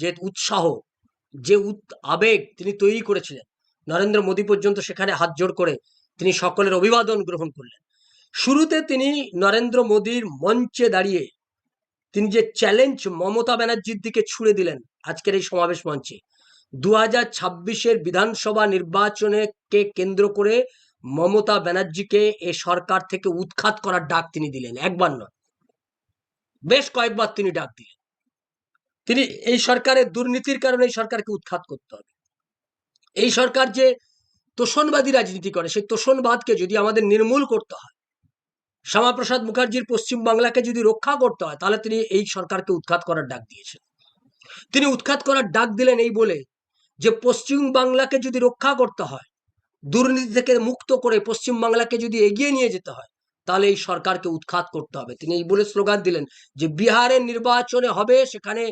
যে উৎসাহ, যে আবেগ তিনি তৈরি করেছিলেন, নরেন্দ্র মোদী পর্যন্ত সেখানে হাত জোড় করে তিনি সকলের অভিবাদন গ্রহণ করলেন। শুরুতে তিনি নরেন্দ্র মোদীর মঞ্চে দাঁড়িয়ে তিনি যে চ্যালেঞ্জ মমতা ব্যানার্জির দিকে ছুড়ে দিলেন আজকের এই সমাবেশ মঞ্চে, 2026-এর বিধানসভা নির্বাচনকে কেন্দ্র করে মমতা ব্যানার্জিকে এ সরকার থেকে উৎখাত করার ডাক তিনি দিলেন। একবার নয়, বেশ কয়েকবার তিনি ডাক দিলেন। তিনি এই সরকারের দুর্নীতির কারণে এই সরকারকে উৎখাত করতে হবে। এই সরকার যে তোষণবাদী রাজনীতি করে, সেই তোষণবাদকে যদি আমাদের নির্মূল করতে হয়, শ্যামাপ্রসাদ মুখার্জির পশ্চিমবাংলাকে যদি রক্ষা করতে হয়, তাহলে তিনি এই সরকারকে উৎখাত করার ডাক দিয়েছেন। তিনি উৎখাত করার ডাক দিলেন এই বলে যে পশ্চিমবাংলাকে যদি রক্ষা করতে হয়, দুর্নীতি থেকে মুক্ত করে পশ্চিমবাংলাকে যদি এগিয়ে নিয়ে যেতে হয়, তাহলে এই সরকারকে উৎখাত করতে হবে। তিনি এই বলে স্লোগান দিলেন যে বিহারের নির্বাচনে হবে, সেখানে